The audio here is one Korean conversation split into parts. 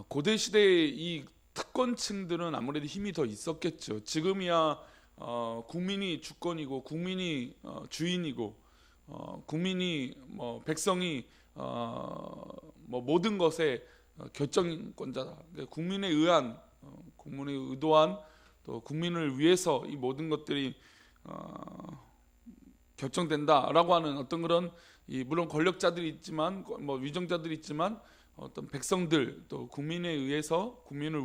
고대 시대의 이 특권층들은 아무래도 힘이 더 있었겠죠. 지금이야 국민이 주권이고 국민이 주인이고 국민이 백성이 모든 것의 결정권자다. 그러니까 국민의 의도한 또 국민을 위해서 이 모든 것들이 결정된다라고 하는 어떤 그런 물론 권력자들이 있지만 위정자들이 있지만 어떤 백성들 또 국민에 의해서 국민을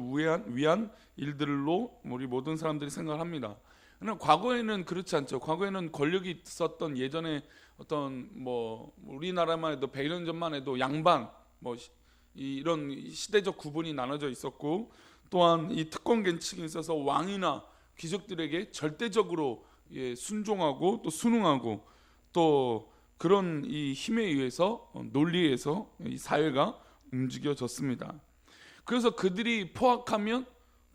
위한 일들로 우리 모든 사람들이 생각을 합니다. 그러나 과거에는 그렇지 않죠. 과거에는 권력이 있었던 예전에 어떤 우리나라만 해도 100년 전만 해도 양반 이런 시대적 구분이 나눠져 있었고, 또한 이 특권 계층이 있어서 왕이나 귀족들에게 절대적으로 순종하고 또 순응하고 또 그런 이 힘에 의해서 논리에 의해서 이 사회가 움직여졌습니다. 그래서 그들이 포악하면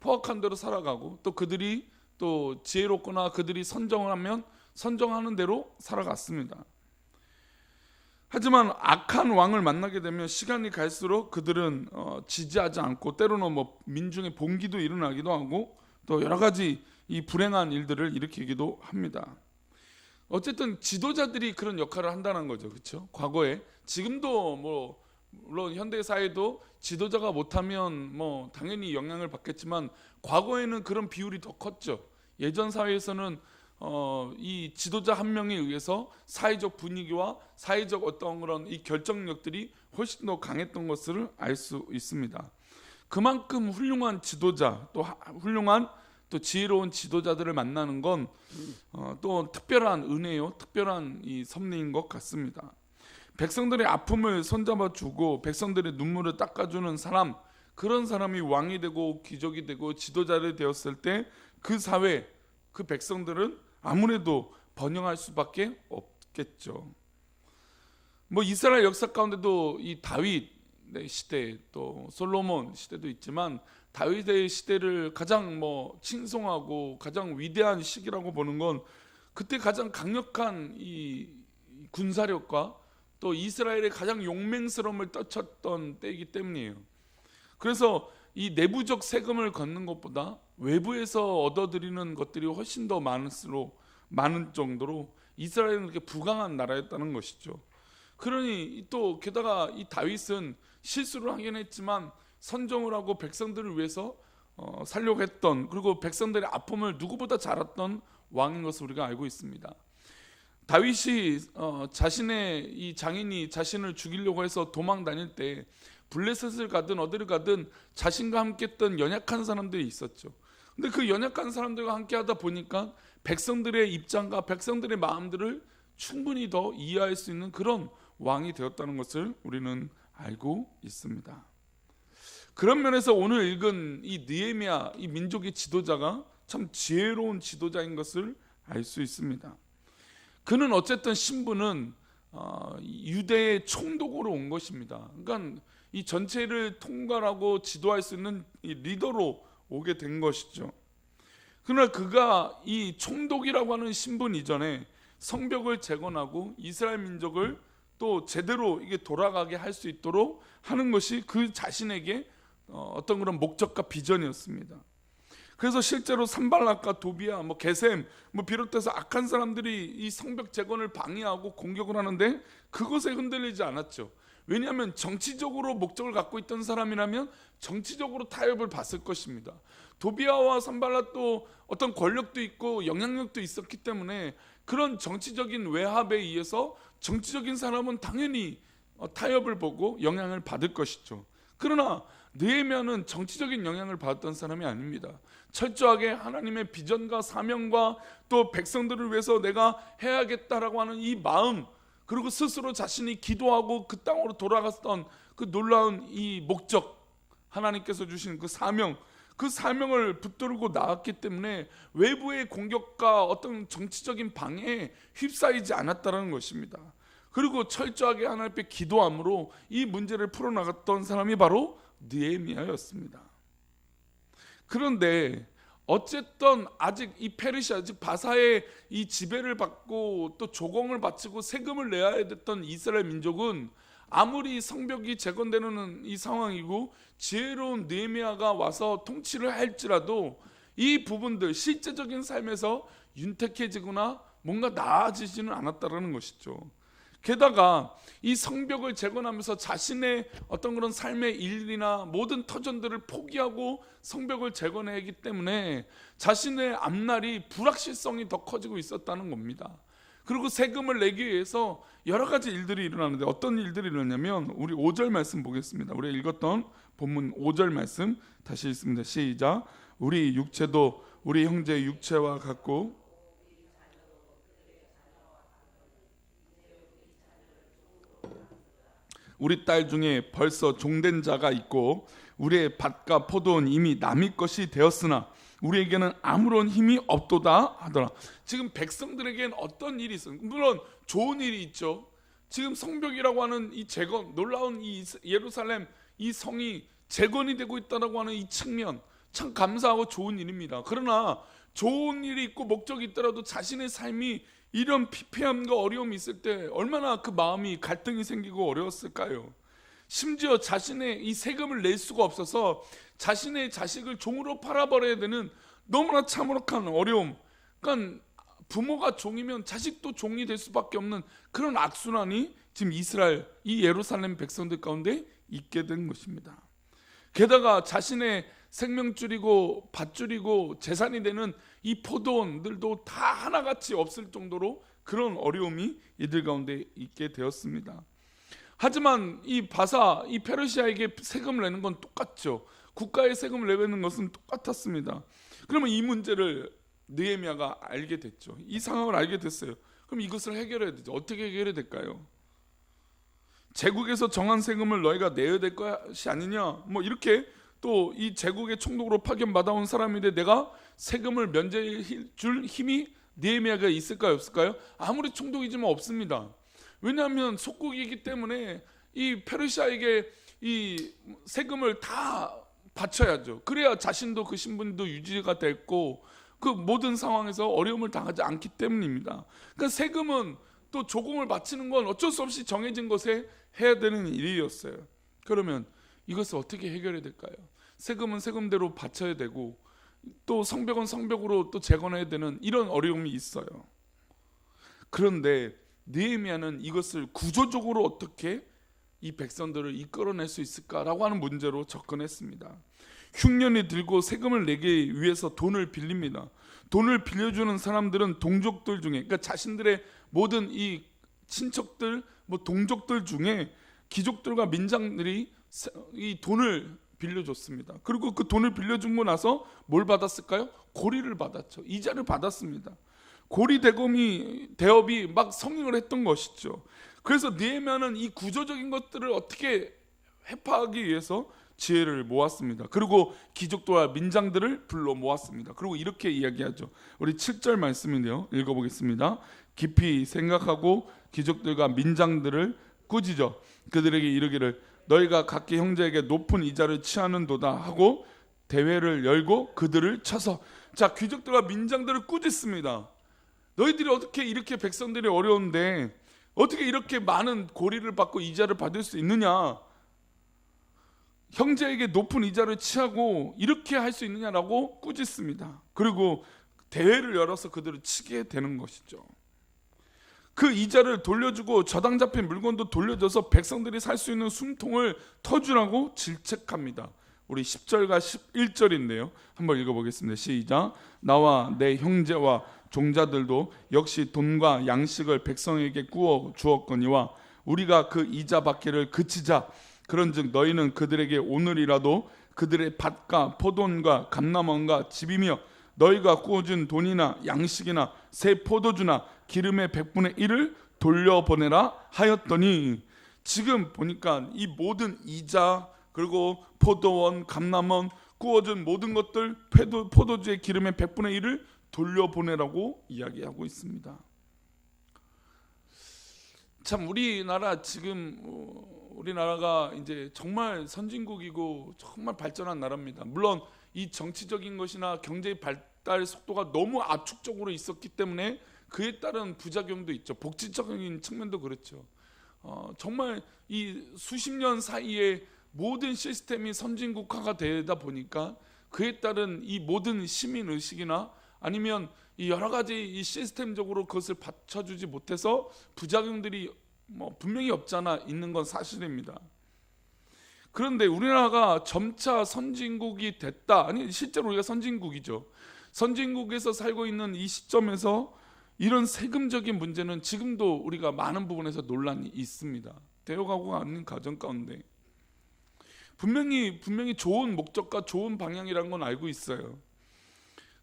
포악한 대로 살아가고 또 그들이 또 지혜롭거나 그들이 선정을 하면 선정하는 대로 살아갔습니다. 하지만 악한 왕을 만나게 되면 시간이 갈수록 그들은 지지하지 않고 때로는 민중의 봉기도 일어나기도 하고 또 여러 가지 이 불행한 일들을 일으키기도 합니다. 어쨌든 지도자들이 그런 역할을 한다는 거죠. 그렇죠? 과거에 지금도 물론 현대 사회도 지도자가 못하면 당연히 영향을 받겠지만 과거에는 그런 비율이 더 컸죠. 예전 사회에서는 이 지도자 한 명에 의해서 사회적 분위기와 사회적 어떤 그런 이 결정력들이 훨씬 더 강했던 것을 알 수 있습니다. 그만큼 훌륭한 지도자 또 훌륭한 또 지혜로운 지도자들을 만나는 건 또 특별한 은혜요, 특별한 이 섭리인 것 같습니다. 백성들의 아픔을 손잡아 주고 백성들의 눈물을 닦아주는 사람, 그런 사람이 왕이 되고 귀족이 되고 지도자를 되었을 때 그 사회, 그 백성들은 아무래도 번영할 수밖에 없겠죠. 이스라엘 역사 가운데도 이 다윗 시대 또 솔로몬 시대도 있지만 다윗의 시대를 가장 칭송하고 가장 위대한 시기라고 보는 건 그때 가장 강력한 이 군사력과 또 이스라엘의 가장 용맹스러움을 떨쳤던 때이기 때문이에요. 그래서 이 내부적 세금을 걷는 것보다 외부에서 얻어들이는 것들이 훨씬 더 많은 정도로 이스라엘은 그렇게 부강한 나라였다는 것이죠. 그러니 또 게다가 이 다윗은 실수를 하긴 했지만 선정을 하고 백성들을 위해서 살려고 했던, 그리고 백성들의 아픔을 누구보다 잘 알았던 왕인 것을 우리가 알고 있습니다. 다윗이 자신의 이 장인이 자신을 죽이려고 해서 도망 다닐 때 블레셋을 가든 어디를 가든 자신과 함께 했던 연약한 사람들이 있었죠. 근데 그 연약한 사람들과 함께 하다 보니까 백성들의 입장과 백성들의 마음들을 충분히 더 이해할 수 있는 그런 왕이 되었다는 것을 우리는 알고 있습니다. 그런 면에서 오늘 읽은 이 느헤미야, 이 민족의 지도자가 참 지혜로운 지도자인 것을 알 수 있습니다. 그는 어쨌든 신분은 유대의 총독으로 온 것입니다. 그러니까 이 전체를 통괄하고 지도할 수 있는 이 리더로 오게 된 것이죠. 그러나 그가 이 총독이라고 하는 신분 이전에 성벽을 재건하고 이스라엘 민족을 또 제대로 이게 돌아가게 할 수 있도록 하는 것이 그 자신에게 어떤 그런 목적과 비전이었습니다. 그래서 실제로 산발락과 도비야, 게셈 비롯해서 악한 사람들이 이 성벽 재건을 방해하고 공격을 하는데 그것에 흔들리지 않았죠. 왜냐하면 정치적으로 목적을 갖고 있던 사람이라면 정치적으로 타협을 봤을 것입니다. 도비야와 산발락도 어떤 권력도 있고 영향력도 있었기 때문에 그런 정치적인 외합에 의해서 정치적인 사람은 당연히 타협을 보고 영향을 받을 것이죠. 그러나 느헤미야는 정치적인 영향을 받았던 사람이 아닙니다. 철저하게 하나님의 비전과 사명과 또 백성들을 위해서 내가 해야겠다라고 하는 이 마음, 그리고 스스로 자신이 기도하고 그 땅으로 돌아갔던 그 놀라운 이 목적, 하나님께서 주신 그 사명을 붙들고 나왔기 때문에 외부의 공격과 어떤 정치적인 방해에 휩싸이지 않았다는 것입니다. 그리고 철저하게 하나님 앞에 기도함으로 이 문제를 풀어나갔던 사람이 바로 느헤미야였습니다. 그런데 어쨌든 아직 이 페르시아 즉 바사의 이 지배를 받고 또 조공을 바치고 세금을 내야 됐던 이스라엘 민족은 아무리 성벽이 재건되는 이 상황이고 지혜로운 느헤미야가 와서 통치를 할지라도 이 부분들 실제적인 삶에서 윤택해지거나 뭔가 나아지지는 않았다라는 것이죠. 게다가 이 성벽을 재건하면서 자신의 어떤 그런 삶의 일이나 모든 터전들을 포기하고 성벽을 재건하기 때문에 자신의 앞날이 불확실성이 더 커지고 있었다는 겁니다. 그리고 세금을 내기 위해서 여러 가지 일들이 일어나는데 어떤 일들이 일어나냐면 우리 5절 말씀 보겠습니다. 우리가 읽었던 본문 5절 말씀 다시 읽습니다. 시작. 우리 육체도 우리 형제 육체와 같고 우리 딸 중에 벌써 종된 자가 있고 우리의 밭과 포도는 이미 남의 것이 되었으나 우리에게는 아무런 힘이 없도다 하더라. 지금 백성들에게는 어떤 일이 있어요? 물론 좋은 일이 있죠. 지금 성벽이라고 하는 이 재건, 놀라운 이 예루살렘 이 성이 재건이 되고 있다라고 하는 이 측면 참 감사하고 좋은 일입니다. 그러나 좋은 일이 있고 목적이 있더라도 자신의 삶이 이런 피폐함과 어려움이 있을 때 얼마나 그 마음이 갈등이 생기고 어려웠을까요? 심지어 자신의 이 세금을 낼 수가 없어서 자신의 자식을 종으로 팔아버려야 되는 너무나 참혹한 어려움. 그러니까 부모가 종이면 자식도 종이 될 수밖에 없는 그런 악순환이 지금 이스라엘 이 예루살렘 백성들 가운데 있게 된 것입니다. 게다가 자신의 생명줄이고 밭줄이고 재산이 되는 이 포도원들도 다 하나같이 없을 정도로 그런 어려움이 이들 가운데 있게 되었습니다. 하지만 이 바사, 이 페르시아에게 세금을 내는 건 똑같죠. 국가의 세금을 내는 것은 똑같았습니다. 그러면 이 문제를 느헤미야가 알게 됐죠. 이 상황을 알게 됐어요. 그럼 이것을 해결해야 되죠. 어떻게 해결해야 될까요? 제국에서 정한 세금을 너희가 내야 될 것이 아니냐, 뭐 이렇게 또 이 제국의 총독으로 파견받아온 사람인데 내가 세금을 면제해 줄 힘이 느헤미야가 있을까요, 없을까요? 아무리 총독이지만 없습니다. 왜냐하면 속국이기 때문에 이 페르시아에게 이 세금을 다 바쳐야죠. 그래야 자신도 그 신분도 유지가 됐고 그 모든 상황에서 어려움을 당하지 않기 때문입니다. 그러니까 세금은 또 조공을 바치는 건 어쩔 수 없이 정해진 것에 해야 되는 일이었어요. 그러면 이것을 어떻게 해결해야 될까요? 세금은 세금대로 바쳐야 되고 또 성벽은 성벽으로 또 재건해야 되는 이런 어려움이 있어요. 그런데 느헤미야는 이것을 구조적으로 어떻게 이 백성들을 이끌어낼 수 있을까라고 하는 문제로 접근했습니다. 흉년이 들고 세금을 내기 위해서 돈을 빌립니다. 돈을 빌려주는 사람들은 동족들 중에, 그러니까 자신들의 모든 이 친척들, 뭐 동족들 중에 귀족들과 민장들이 이 돈을 빌려줬습니다. 그리고 그 돈을 빌려주고 나서 뭘 받았을까요? 고리를 받았죠. 이자를 받았습니다. 고리 대업이 막 성행을 했던 것이죠. 그래서 느헤미야는 이 구조적인 것들을 어떻게 해파하기 위해서 지혜를 모았습니다. 그리고 귀족들과 민장들을 불러 모았습니다. 그리고 이렇게 이야기하죠. 우리 7절 말씀인데요, 읽어보겠습니다. 깊이 생각하고 귀족들과 민장들을 꾸짖어 그들에게 이르기를 너희가 각기 형제에게 높은 이자를 취하는도다 하고 대회를 열고 그들을 쳐서, 자, 귀족들과 민장들을 꾸짖습니다. 너희들이 어떻게 이렇게 백성들이 어려운데 어떻게 이렇게 많은 고리를 받고 이자를 받을 수 있느냐, 형제에게 높은 이자를 취하고 이렇게 할 수 있느냐라고 꾸짖습니다. 그리고 대회를 열어서 그들을 치게 되는 것이죠. 그 이자를 돌려주고 저당 잡힌 물건도 돌려줘서 백성들이 살 수 있는 숨통을 터주라고 질책합니다. 우리 10절과 11절인데요 한번 읽어보겠습니다. 시작. 나와 내 형제와 종자들도 역시 돈과 양식을 백성에게 구워 주었거니와 우리가 그 이자 받기를 그치자. 그런즉 너희는 그들에게 오늘이라도 그들의 밭과 포도원과 감람원과 집이며 너희가 구워준 돈이나 양식이나 새 포도주나 기름의 100분의 1을 돌려보내라 하였더니, 지금 보니까 이 모든 이자 그리고 포도원, 감람원, 구워준 모든 것들, 포도주의 기름의 100분의 1을 돌려보내라고 이야기하고 있습니다. 참 우리나라 지금 우리나라가 이제 정말 선진국이고 정말 발전한 나라입니다. 물론 이 정치적인 것이나 경제의 발달 속도가 너무 압축적으로 있었기 때문에 그에 따른 부작용도 있죠. 복지적인 측면도 그렇죠. 정말 이 수십 년 사이에 모든 시스템이 선진국화가 되다 보니까 그에 따른 이 모든 시민 의식이나 아니면 이 여러 가지 이 시스템적으로 그것을 받쳐주지 못해서 부작용들이 분명히 없잖아 있는 건 사실입니다. 그런데 우리나라가 점차 선진국이 됐다. 아니 실제로 우리가 선진국이죠. 선진국에서 살고 있는 이 시점에서 이런 세금적인 문제는 지금도 우리가 많은 부분에서 논란이 있습니다. 되어가고 있는 과정 가운데 분명히 좋은 목적과 좋은 방향이라는 건 알고 있어요.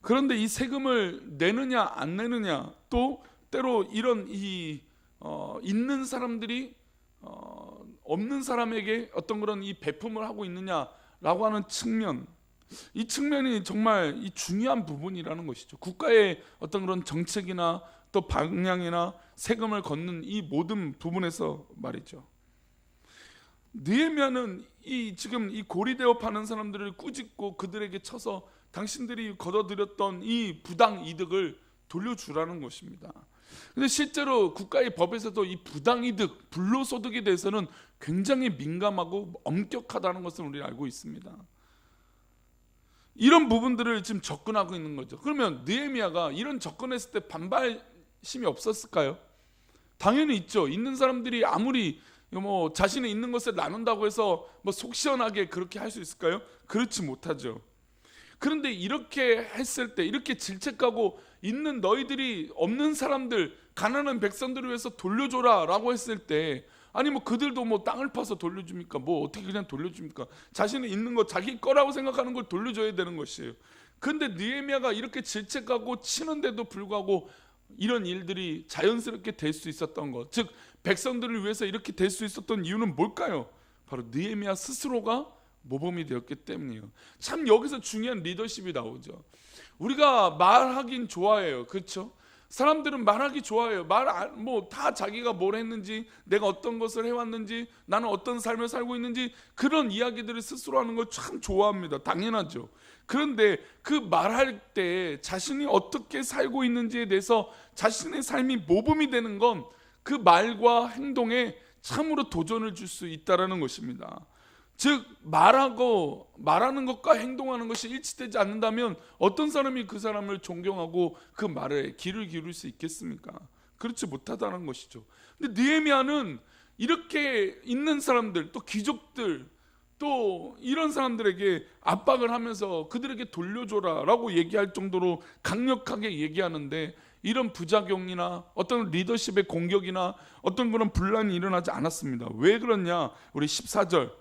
그런데 이 세금을 내느냐 안 내느냐, 또 때로 이런 있는 사람들이 없는 사람에게 어떤 그런 이 배품을 하고 있느냐라고 하는 측면, 이 측면이 정말 이 중요한 부분이라는 것이죠. 국가의 어떤 그런 정책이나 또 방향이나 세금을 걷는 이 모든 부분에서 말이죠. 느헤미야는 지금 이 고리되어 파는 사람들을 꾸짖고 그들에게 쳐서 당신들이 거둬들였던 이 부당 이득을 돌려주라는 것입니다. 근데 실제로 국가의 법에서도 이 부당이득, 불로소득에 대해서는 굉장히 민감하고 엄격하다는 것을 우리가 알고 있습니다. 이런 부분들을 지금 접근하고 있는 거죠. 그러면 느헤미야가 이런 접근했을 때 반발심이 없었을까요? 당연히 있죠. 있는 사람들이 아무리 자신이 있는 것을 나눈다고 해서 속 시원하게 그렇게 할 수 있을까요? 그렇지 못하죠. 그런데 이렇게 했을 때, 이렇게 질책하고 있는 너희들이 없는 사람들, 가난한 백성들을 위해서 돌려줘라 라고 했을 때, 아니 그들도 땅을 파서 돌려줍니까? 어떻게 그냥 돌려줍니까? 자신이 있는 거 자기 거라고 생각하는 걸 돌려줘야 되는 것이에요. 그런데 느헤미야가 이렇게 질책하고 치는데도 불구하고 이런 일들이 자연스럽게 될 수 있었던 것, 즉 백성들을 위해서 이렇게 될 수 있었던 이유는 뭘까요? 바로 느헤미야 스스로가 모범이 되었기 때문이에요. 참 여기서 중요한 리더십이 나오죠. 우리가 말하긴 좋아해요. 그렇죠? 사람들은 말하기 좋아해요. 다 자기가 뭘 했는지, 내가 어떤 것을 해왔는지, 나는 어떤 삶을 살고 있는지, 그런 이야기들을 스스로 하는 걸 참 좋아합니다. 당연하죠. 그런데 그 말할 때 자신이 어떻게 살고 있는지에 대해서 자신의 삶이 모범이 되는 건 그 말과 행동에 참으로 도전을 줄 수 있다는 것입니다. 즉 말하는 것과 행동하는 것이 일치되지 않는다면 어떤 사람이 그 사람을 존경하고 그 말에 귀를 기울일 수 있겠습니까? 그렇지 못하다는 것이죠. 근데 느헤미야는 이렇게 있는 사람들, 또 귀족들, 또 이런 사람들에게 압박을 하면서 그들에게 돌려줘라 라고 얘기할 정도로 강력하게 얘기하는데, 이런 부작용이나 어떤 리더십의 공격이나 어떤 그런 분란이 일어나지 않았습니다. 왜 그러냐? 우리 14절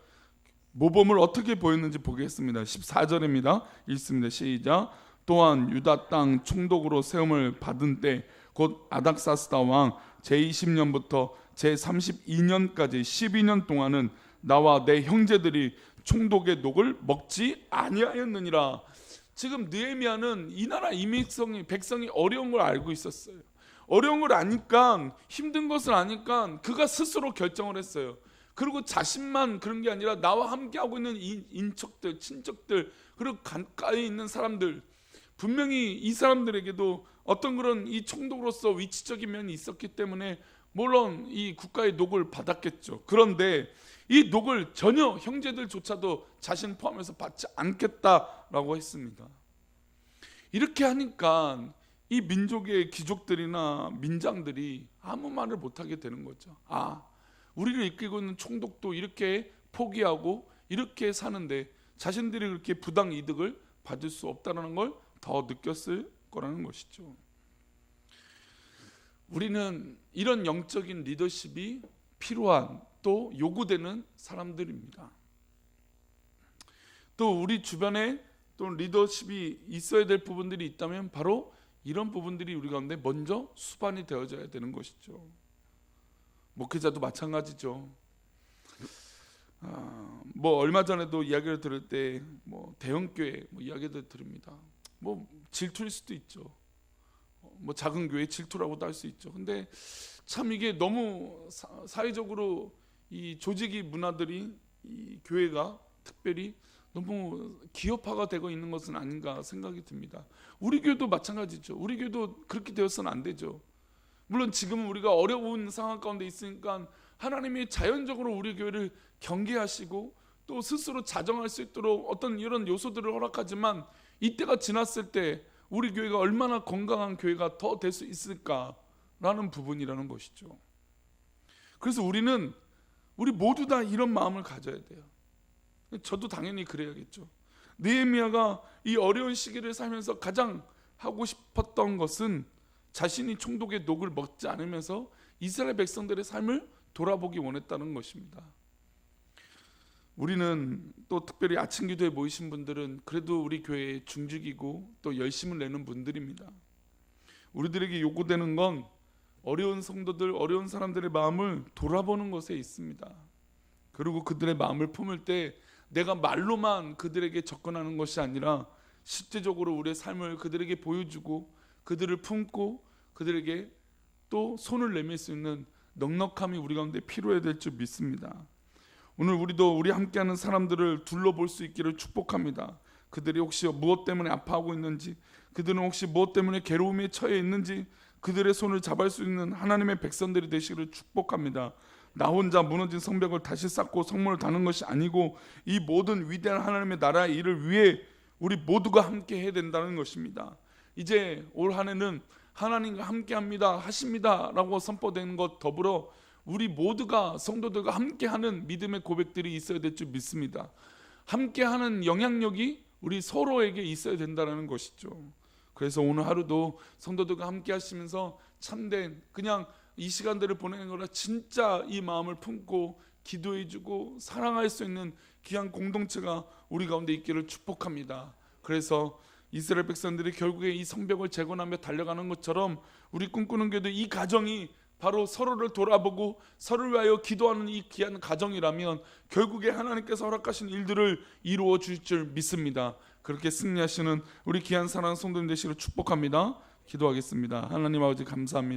모범을 어떻게 보였는지 보겠습니다. 14절입니다. 읽습니다. 시작. 또한 유다 땅 총독으로 세움을 받은 때 곧 아닥사스다 왕 제20년부터 제32년까지 12년 동안은 나와 내 형제들이 총독의 녹을 먹지 아니하였느니라. 지금 느헤미야는 이 나라 백성이 어려운 걸 알고 있었어요. 어려운 걸 아니까, 힘든 것을 아니까 그가 스스로 결정을 했어요. 그리고 자신만 그런 게 아니라 나와 함께하고 있는 인척들, 친척들, 그리고 가까이 있는 사람들, 분명히 이 사람들에게도 어떤 그런 이 총독으로서 위치적인 면이 있었기 때문에 물론 이 국가의 녹을 받았겠죠. 그런데 이 녹을 전혀 형제들조차도 자신 포함해서 받지 않겠다라고 했습니다. 이렇게 하니까 이 민족의 귀족들이나 민장들이 아무 말을 못하게 되는 거죠. 우리를 이끌고 있는 총독도 이렇게 포기하고 이렇게 사는데 자신들이 그렇게 부당 이득을 받을 수 없다는 걸 더 느꼈을 거라는 것이죠. 우리는 이런 영적인 리더십이 필요한, 또 요구되는 사람들입니다. 또 우리 주변에 또 리더십이 있어야 될 부분들이 있다면 바로 이런 부분들이 우리 가운데 먼저 수반이 되어져야 되는 것이죠. 목회자도 마찬가지죠. 얼마 전에도 이야기를 들을 때 대형교회 이야기도 들읍니다. 질투일 수도 있죠. 작은 교회 질투라고도 할 수 있죠. 근데 참 이게 너무 사회적으로 이 조직이 문화들이 이 교회가 특별히 너무 기업화가 되고 있는 것은 아닌가 생각이 듭니다. 우리 교회도 마찬가지죠. 우리 교회도 그렇게 되어서는 안 되죠. 물론 지금 우리가 어려운 상황 가운데 있으니까 하나님이 자연적으로 우리 교회를 경계하시고 또 스스로 자정할 수 있도록 어떤 이런 요소들을 허락하지만 이때가 지났을 때 우리 교회가 얼마나 건강한 교회가 더 될 수 있을까라는 부분이라는 것이죠. 그래서 우리 모두 다 이런 마음을 가져야 돼요. 저도 당연히 그래야겠죠. 느헤미야가 이 어려운 시기를 살면서 가장 하고 싶었던 것은 자신이 총독의 녹을 먹지 않으면서 이스라엘 백성들의 삶을 돌아보기 원했다는 것입니다. 우리는 또 특별히 아침 기도에 모이신 분들은 그래도 우리 교회의 중직이고 또 열심을 내는 분들입니다. 우리들에게 요구되는 건 어려운 성도들, 어려운 사람들의 마음을 돌아보는 것에 있습니다. 그리고 그들의 마음을 품을 때 내가 말로만 그들에게 접근하는 것이 아니라 실제적으로 우리의 삶을 그들에게 보여주고 그들을 품고 그들에게 또 손을 내밀 수 있는 넉넉함이 우리 가운데 필요해야 될 줄 믿습니다. 오늘 우리도 우리 함께하는 사람들을 둘러볼 수 있기를 축복합니다. 그들이 혹시 무엇 때문에 아파하고 있는지, 그들은 혹시 무엇 때문에 괴로움에 처해 있는지 그들의 손을 잡을 수 있는 하나님의 백성들이 되시기를 축복합니다. 나 혼자 무너진 성벽을 다시 쌓고 성문을 다는 것이 아니고 이 모든 위대한 하나님의 나라의 일을 위해 우리 모두가 함께 해야 된다는 것입니다. 이제 올 한 해는 하나님과 함께합니다, 하십니다 라고 선포되는 것 더불어 우리 모두가 성도들과 함께하는 믿음의 고백들이 있어야 될 줄 믿습니다. 함께하는 영향력이 우리 서로에게 있어야 된다는 것이죠. 그래서 오늘 하루도 성도들과 함께 하시면서 참된 그냥 이 시간들을 보내는 거라 진짜 이 마음을 품고 기도해주고 사랑할 수 있는 귀한 공동체가 우리 가운데 있기를 축복합니다. 그래서 이스라엘 백성들이 결국에 이 성벽을 재건하며 달려가는 것처럼 우리 꿈꾸는 교회도 이 가정이 바로 서로를 돌아보고 서로를 위하여 기도하는 이 귀한 가정이라면 결국에 하나님께서 허락하신 일들을 이루어 주실 줄 믿습니다. 그렇게 승리하시는 우리 귀한 사랑하는 성도님 되시기를 축복합니다. 기도하겠습니다. 하나님 아버지 감사합니다.